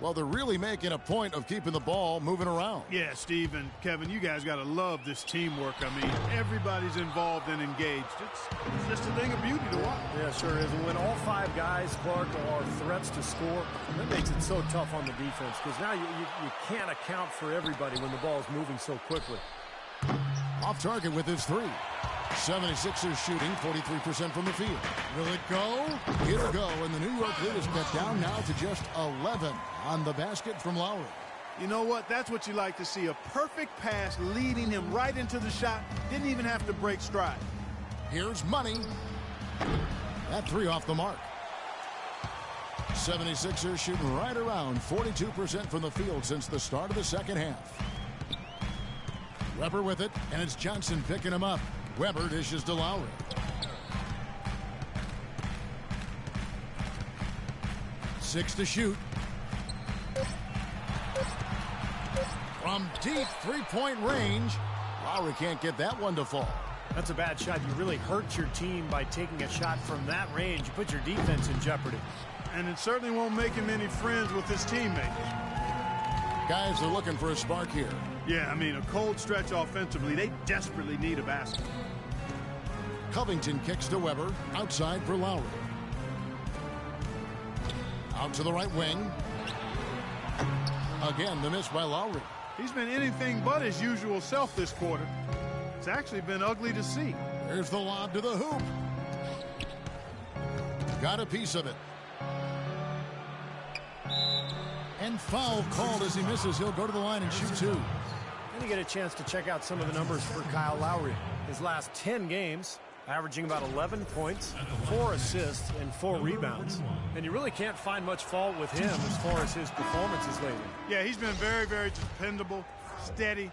Well, they're really making a point of keeping the ball moving around. Yeah, Steve and Kevin, you guys got to love this teamwork. I mean, everybody's involved and engaged. It's just a thing of beauty to watch. Yeah, sure is. And when all 5 guys, Clark, are threats to score, that makes it so tough on the defense because now you can't account for everybody when the ball is moving so quickly. Off target with his 3. 76ers shooting 43% from the field. Will it go? It'll go, and the New York lead is cut down now to just 11 on the basket from Lowry. You know what? That's what you like to see. A perfect pass leading him right into the shot. Didn't even have to break stride. Here's Money. That 3 off the mark. 76ers shooting right around 42% from the field since the start of the second half. Weber with it, and it's Johnson picking him up. Weber dishes to Lowry. Six to shoot. From deep three-point range, Lowry can't get that one to fall. That's a bad shot. You really hurt your team by taking a shot from that range. You put your defense in jeopardy. And it certainly won't make him any friends with his teammates. Guys are looking for a spark here. Yeah, I mean, a cold stretch offensively. They desperately need a basket. Covington kicks to Weber. Outside for Lowry. Out to the right wing. Again, the miss by Lowry. He's been anything but his usual self this quarter. It's actually been ugly to see. There's the lob to the hoop. Got a piece of it. And foul called as he misses. He'll go to the line and shoot 2. And you get a chance to check out some of the numbers for Kyle Lowry. His last 10 games, averaging about 11 points, 4 assists, and 4 rebounds. And you really can't find much fault with him as far as his performances lately. Yeah, he's been very, very dependable, steady,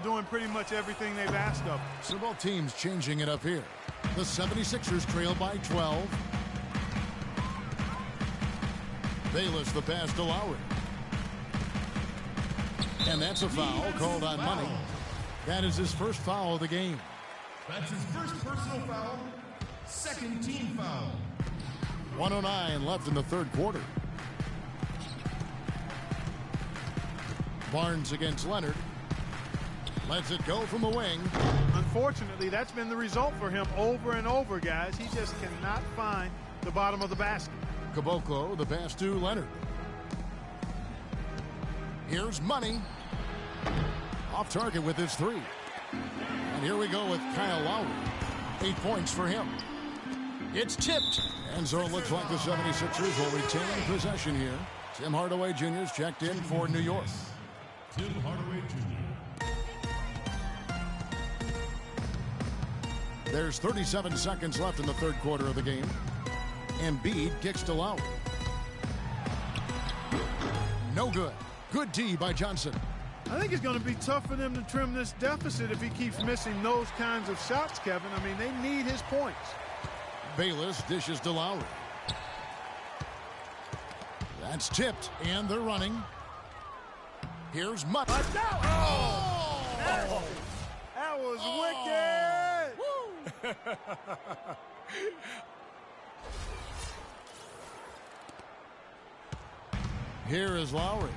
doing pretty much everything they've asked of him. So both teams changing it up here. The 76ers trail by 12. Bayless the pass to Lowry. And that's a foul called on Money. That is his first foul of the game. That's his first personal foul. Second team foul. 1:09 left in the third quarter. Barnes against Leonard. Lets it go from the wing. Unfortunately, that's been the result for him over and over, guys. He just cannot find the bottom of the basket. Caboclo, the pass to Leonard. Here's Money. Off target with his 3. And here we go with Kyle Lowry. 8 points for him. It's tipped. And so it looks like the 76ers will retain possession here. Tim Hardaway Jr. is checked in for New York. Tim Hardaway Jr. There's 37 seconds left in the third quarter of the game. Embiid kicks to Lowry. No good. Good D by Johnson. I think it's going to be tough for them to trim this deficit if he keeps missing those kinds of shots, Kevin. I mean, they need his points. Bayless dishes to Lowry. That's tipped, and they're running. Here's Mutt. Oh! That was wicked! Here is Lowry.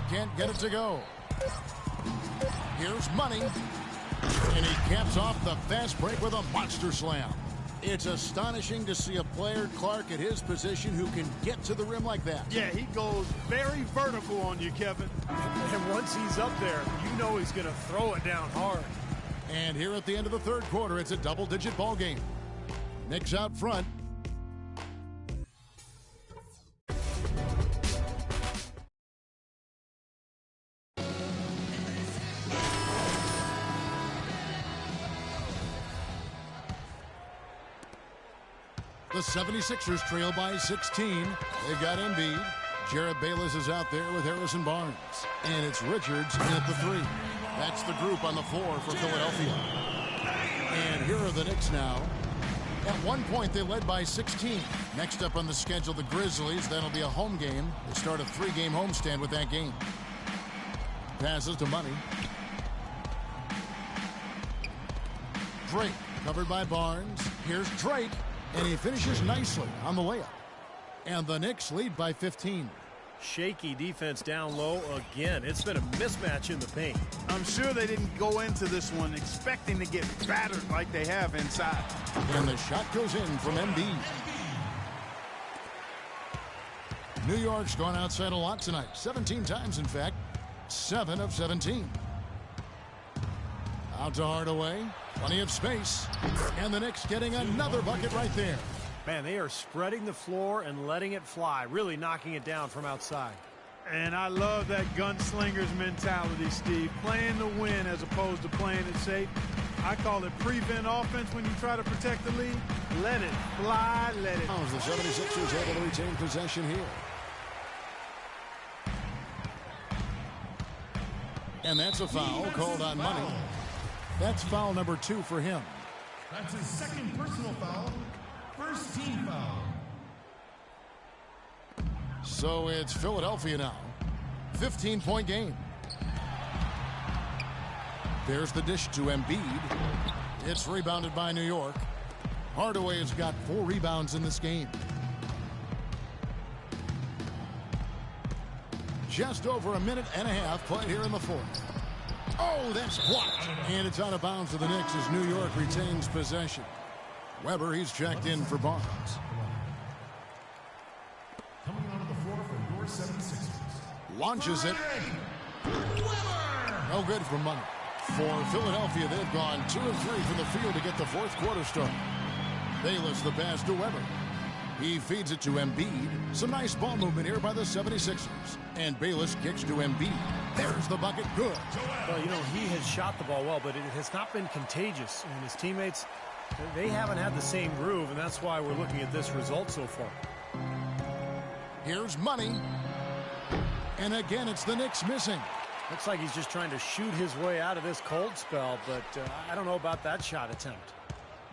Can't get it to go. Here's Money. And he caps off the fast break with a monster slam. It's astonishing to see a player, Clark, at his position who can get to the rim like that. Yeah, he goes very vertical on you, Kevin. And once he's up there, you know he's going to throw it down hard. And here at the end of the third quarter, it's a double-digit ball game. Knicks out front. The 76ers trail by 16. They've got Embiid. Jarrett Bayless is out there with Harrison Barnes. And it's Richards in at the 3. That's the group on the floor for Philadelphia. And here are the Knicks now. At one point, they led by 16. Next up on the schedule, the Grizzlies. That'll be a home game. They start a 3-game homestand with that game. Passes to Money. Drake covered by Barnes. Here's Drake. And he finishes nicely on the layup. And the Knicks lead by 15. Shaky defense down low again. It's been a mismatch in the paint. I'm sure they didn't go into this one expecting to get battered like they have inside. And the shot goes in from Embiid. New York's gone outside a lot tonight. 17 times, in fact. 7 of 17. Out to Hardaway. Plenty of space. And the Knicks getting another bucket right there. Man, they are spreading the floor and letting it fly, really knocking it down from outside. And I love that gunslinger's mentality, Steve. Playing to win as opposed to playing it safe. I call it prevent offense when you try to protect the lead. Let it fly, let it. The 76ers able to retain possession here. And that's a foul called on Money. That's foul number 2 for him. That's his second personal foul. First team foul. So it's Philadelphia now. 15-point game. There's the dish to Embiid. It's rebounded by New York. Hardaway has got 4 rebounds in this game. Just over a minute and a half played here in the fourth. Oh, that's blocked. And it's out of bounds to the Knicks as New York retains possession. Weber, he's checked in for Barnes. Coming onto the floor for your 76ers. Launches it. No good for Money. For Philadelphia, they've gone 2 of 3 from the field to get the fourth quarter started. Bayless the pass to Weber. He feeds it to Embiid. Some nice ball movement here by the 76ers. And Bayless kicks to Embiid. There's the bucket. Good. Well, you know, he has shot the ball well, but it has not been contagious. And his teammates, they haven't had the same groove, and that's why we're looking at this result so far. Here's Money. And again, it's the Knicks missing. Looks like he's just trying to shoot his way out of this cold spell, but I don't know about that shot attempt.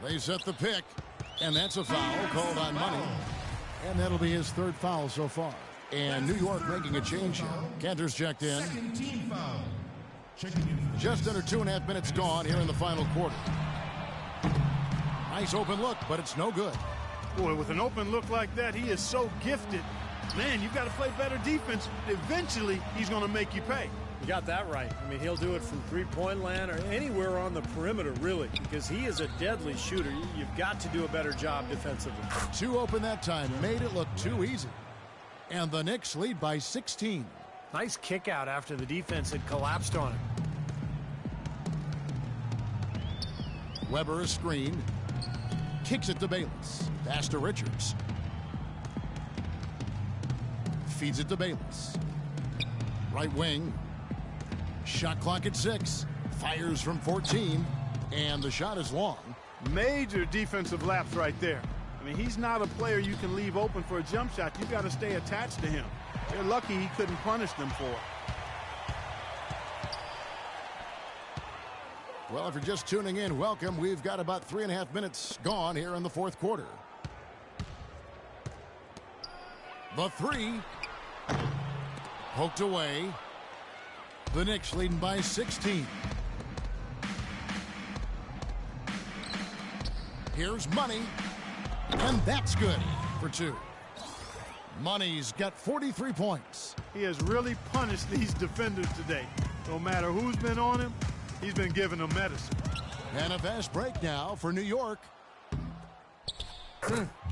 They set the pick, and that's a foul called on Money. And that'll be his third foul so far. And New York making a change here. Cantor's checked in. Second team foul. Just under 2.5 minutes gone here in the final quarter. Nice open look, but it's no good. Boy, with an open look like that, he is so gifted. Man, you've got to play better defense. Eventually, he's going to make you pay. You got that right. I mean, he'll do it from three-point land or anywhere on the perimeter, really, because he is a deadly shooter. You've got to do a better job defensively. Too open that time. Made it look too easy. And the Knicks lead by 16. Nice kick out after the defense had collapsed on him. Weber is screened. Kicks it to Bayless. Pass to Richards. Feeds it to Bayless. Right wing. Shot clock at 6. Fires from 14. And the shot is long. Major defensive lapse right there. I mean, he's not a player you can leave open for a jump shot. You've got to stay attached to him. They're lucky he couldn't punish them for it. Well, if you're just tuning in, welcome. We've got about 3.5 minutes gone here in the fourth quarter. The three. Poked away. The Knicks leading by 16. Here's Money. And that's good for 2. Money's got 43 points. He has really punished these defenders today. No matter who's been on him, he's been giving them medicine. And a fast break now for New York.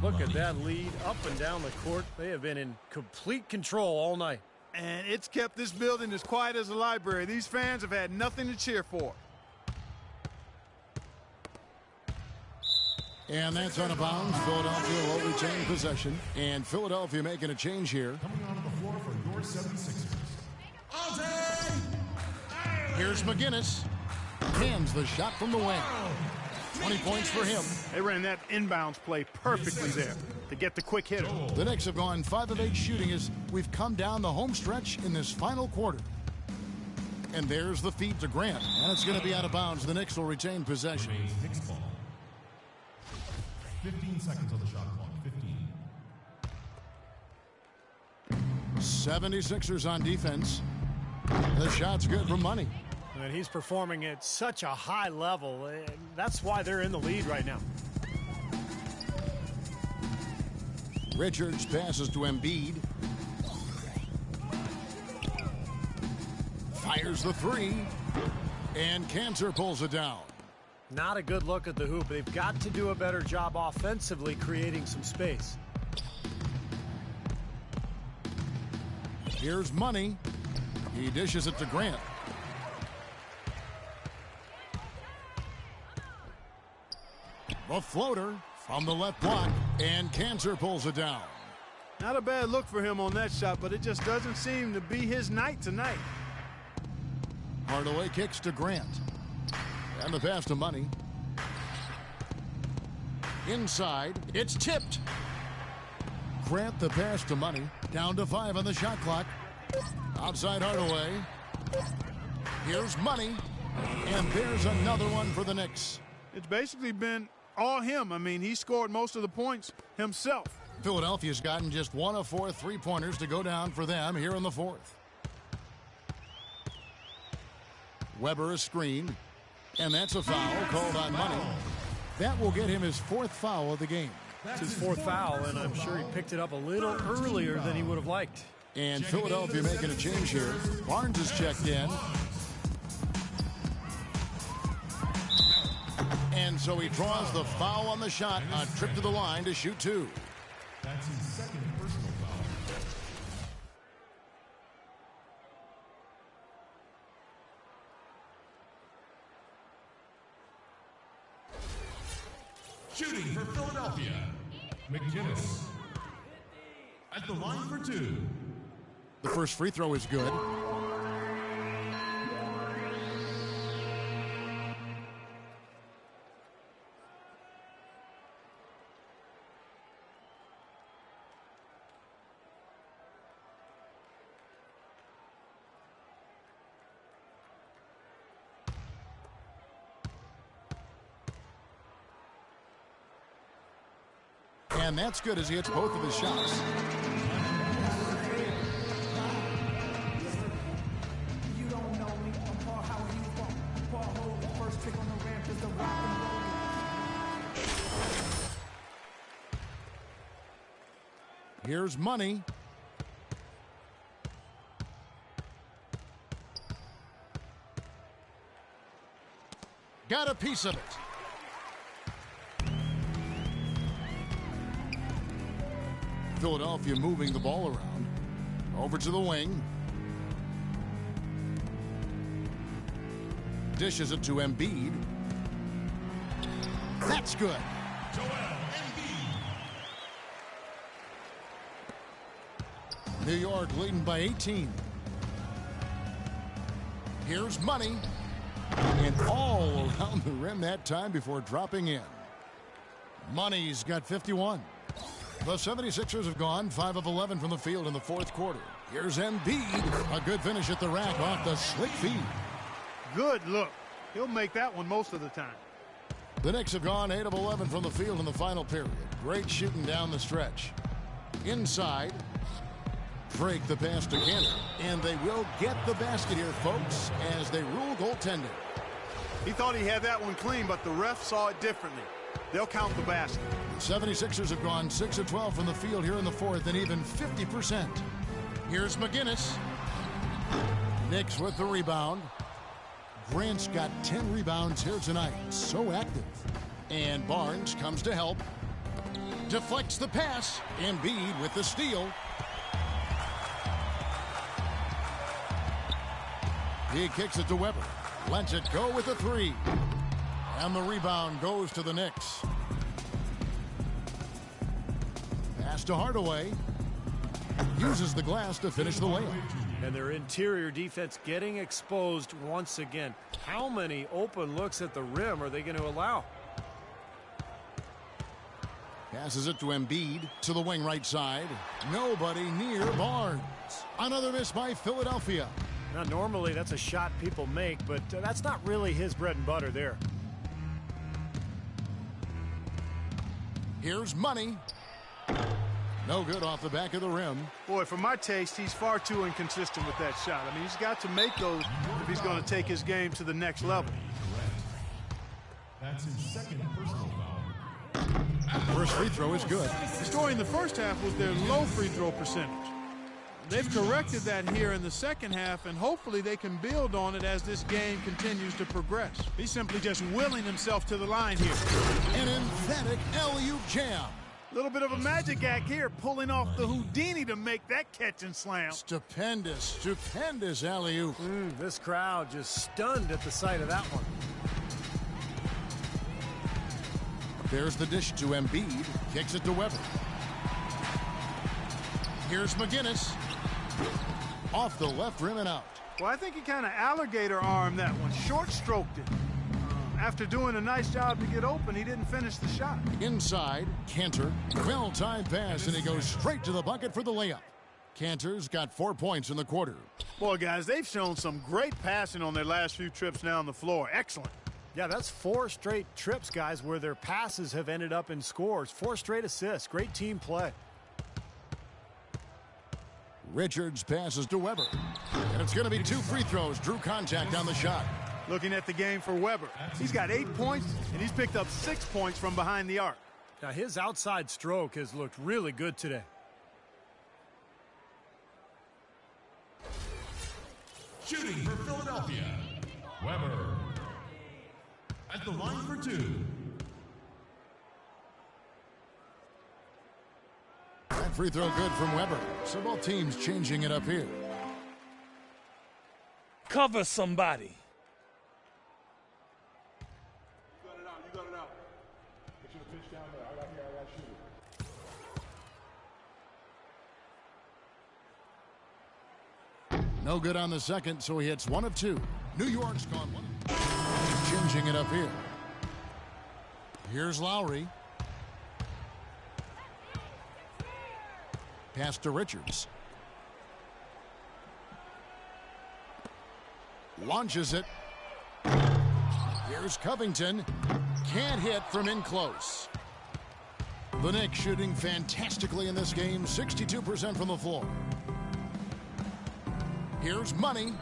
Look at that lead up and down the court. They have been in complete control all night. And it's kept this building as quiet as a library. These fans have had nothing to cheer for. And that's out of bounds. Philadelphia will retain possession. And Philadelphia making a change here. Coming onto the floor for your 76ers. Here's McGinnis. Hands the shot from the wing. 20 points for him. They ran that inbounds play perfectly there to get the quick hitter. The Knicks have gone 5 of 8 shooting as we've come down the home stretch in this final quarter. And there's the feed to Grant. And it's going to be out of bounds. The Knicks will retain possession. Remains Knicks ball. 15 seconds on the shot clock. 15. 76ers on defense. The shot's good for Money. And he's performing at such a high level. And that's why they're in the lead right now. Richards passes to Embiid. Fires the 3. And Cantor pulls it down. Not a good look at the hoop. They've got to do a better job offensively creating some space. Here's Money. He dishes it to Grant. The floater from the left block, and Cantor pulls it down. Not a bad look for him on that shot, but it just doesn't seem to be his night tonight. Hardaway kicks to Grant. And the pass to Money. Inside, it's tipped. Grant the pass to Money. Down to 5 on the shot clock. Outside Hardaway. Here's Money. And there's another one for the Knicks. It's basically been all him. I mean, he scored most of the points himself. Philadelphia's gotten just 1 of 4 3-pointers to go down for them here in the fourth. Weber is screened. And that's a foul called on Money. That will get him his 4th foul of the game. It's his 4th foul, and I'm sure he picked it up a little earlier than he would have liked. And Philadelphia making a change here. Barnes is checked in. And so he draws the foul on the shot. A trip to the line to shoot 2. That's his second personal foul. Shooting for Philadelphia, McGinnis. At the line for 2. The first free throw is good. And that's good as he hits both of his shots. Here's Money. Got a piece of it. Philadelphia moving the ball around. Over to the wing. Dishes it to Embiid. That's good. New York leading by 18. Here's Money. And all around the rim that time before dropping in. Money's got 51. The 76ers have gone 5 of 11 from the field in the fourth quarter. Here's Embiid. A good finish at the rack off the slick feed. Good look. He'll make that one most of the time. The Knicks have gone 8 of 11 from the field in the final period. Great shooting down the stretch. Inside. Break the pass to Cantor. And they will get the basket here, folks, as they rule goaltending. He thought he had that one clean, but the ref saw it differently. They'll count the basket. The 76ers have gone 6 of 12 from the field here in the fourth and even 50%. Here's McGinnis. Knicks with the rebound. Grant's got 10 rebounds here tonight. So active. And Barnes comes to help. Deflects the pass. Embiid with the steal. He kicks it to Weber. Lets it go with a three. And the rebound goes to the Knicks. Pass to Hardaway. Uses the glass to finish the layup. And their interior defense getting exposed once again. How many open looks at the rim are they going to allow? Passes it to Embiid to the wing right side. Nobody near Barnes. Another miss by Philadelphia. Now, normally that's a shot people make, but that's not really his bread and butter there. Here's Money. No good off the back of the rim. Boy, for my taste, he's far too inconsistent with that shot. I mean, he's got to make those if he's going to take his game to the next level. That's his second personal foul. First free throw is good. The story in the first half was their low free throw percentage. They've corrected that here in the second half, and hopefully they can build on it as this game continues to progress. He's simply just willing himself to the line here. An emphatic alley-oop jam. A little bit of a magic act here, pulling off the Houdini to make that catch and slam. Stupendous, stupendous alley-oop. This crowd just stunned at the sight of that one. There's the dish to Embiid. Kicks it to Weber. Here's McGinnis. Off the left rim and out. Well, I think he kind of alligator armed that one, short stroked it. After doing a nice job to get open, he didn't finish the shot. Inside, Cantor. Well-timed pass, and he goes straight to the bucket for the layup. Cantor's got 4 points in the quarter. Boy, guys, they've shown some great passing on their last few trips down the floor. Excellent. Yeah, that's 4 straight trips, guys, where their passes have ended up in scores. 4 straight assists. Great team play. Richards passes to Weber. And it's going to be 2 free throws. Drew contact on the shot. Looking at the game for Weber. He's got 8 points, and he's picked up 6 points from behind the arc. Now, his outside stroke has looked really good today. Shooting for Philadelphia, Weber. At the line for 2. That free throw good from Weber. So both teams changing it up here. Cover somebody. You got it out. You got it out. Get you the pitch down there. I got here. I got shooter. No good on the second, so he hits 1 of 2. New York's gone 1. Changing it up here. Here's Lowry. Pass to Richards. Launches it. Here's Covington. Can't hit from in close. The Knicks shooting fantastically in this game, 62% from the floor. Here's Money,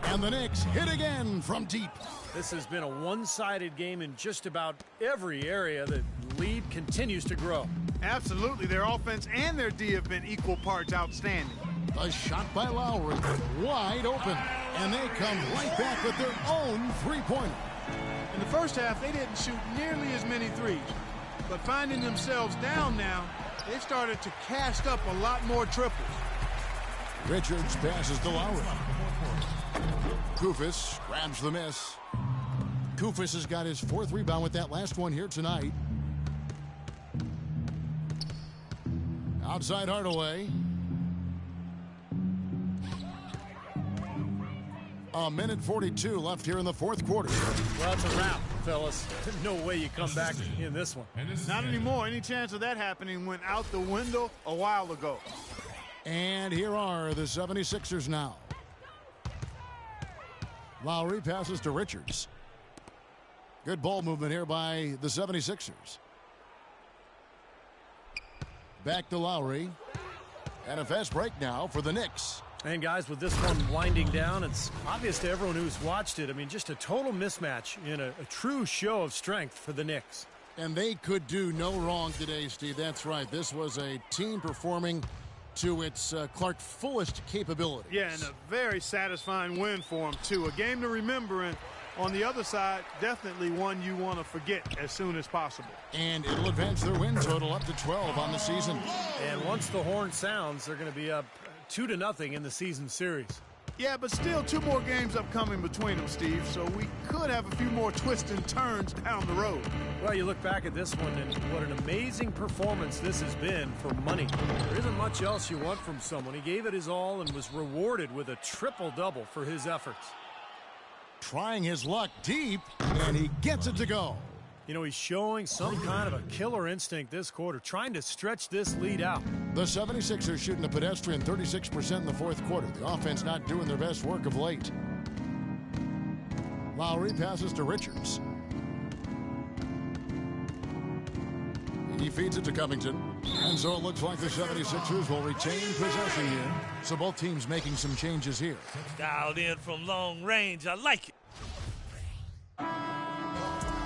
and the Knicks hit again from deep. This has been a one-sided game in just about every area. The lead continues to grow. Absolutely. Their offense and their D have been equal parts outstanding. A shot by Lowry, wide open, and they come right back with their own three-pointer. In the first half, they didn't shoot nearly as many threes. But finding themselves down now, they've started to cast up a lot more triples. Richards passes to Lowry. Koufos grabs the miss. Koufos has got his fourth rebound with that last one here tonight. Outside Hardaway. A minute 42 left here in the fourth quarter. Well, it's a wrap, fellas. No way you come back in this one. Not anymore. Any chance of that happening went out the window a while ago. And here are the 76ers now. Lowry passes to Richards. Good ball movement here by the 76ers. Back to Lowry. And a fast break now for the Knicks. And guys, with this one winding down, it's obvious to everyone who's watched it. I mean, just a total mismatch in a true show of strength for the Knicks. And they could do no wrong today, Steve. That's right. This was a team performing to its Clark fullest capabilities. Yeah, and a very satisfying win for them, too. A game to remember, and on the other side, definitely one you want to forget as soon as possible. And it'll advance their win total up to 12 on the season. And once the horn sounds, they're going to be up 2-0 in the season series. Yeah, but still 2 more games upcoming between them, Steve, so we could have a few more twists and turns down the road. Well, you look back at this one, and what an amazing performance this has been for Money. There isn't much else you want from someone. He gave it his all and was rewarded with a triple-double for his efforts. Trying his luck deep, and he gets it to go. You know, he's showing some kind of a killer instinct this quarter, trying to stretch this lead out. The 76ers shooting a pedestrian 36% in the fourth quarter. The offense not doing their best work of late. Lowry passes to Richards. He feeds it to Covington. And so it looks like the 76ers will retain possession here. So both teams making some changes here. Dialed in from long range. I like it.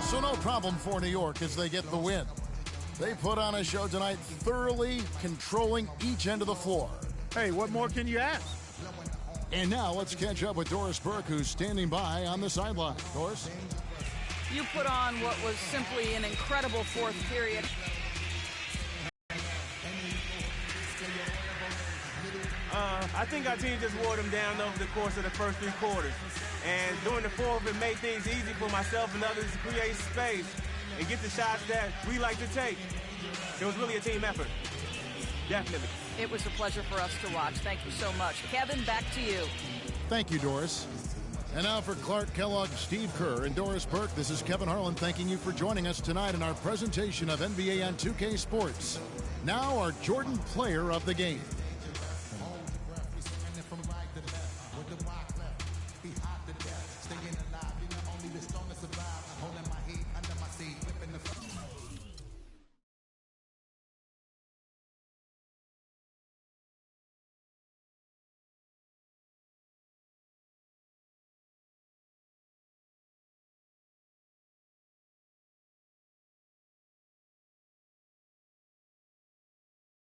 So no problem for New York as they get the win. They put on a show tonight, thoroughly controlling each end of the floor. Hey, what more can you ask? And now let's catch up with Doris Burke, who's standing by on the sideline. Doris? You put on what was simply an incredible fourth period. I think our team just wore them down over the course of the first 3 quarters. And during the fourth, it made things easy for myself and others to create space and get the shots that we like to take. It was really a team effort. Definitely. It was a pleasure for us to watch. Thank you so much. Kevin, back to you. Thank you, Doris. And now for Clark Kellogg, Steve Kerr, and Doris Burke, this is Kevin Harlan thanking you for joining us tonight in our presentation of NBA on 2K Sports. Now our Jordan Player of the Game.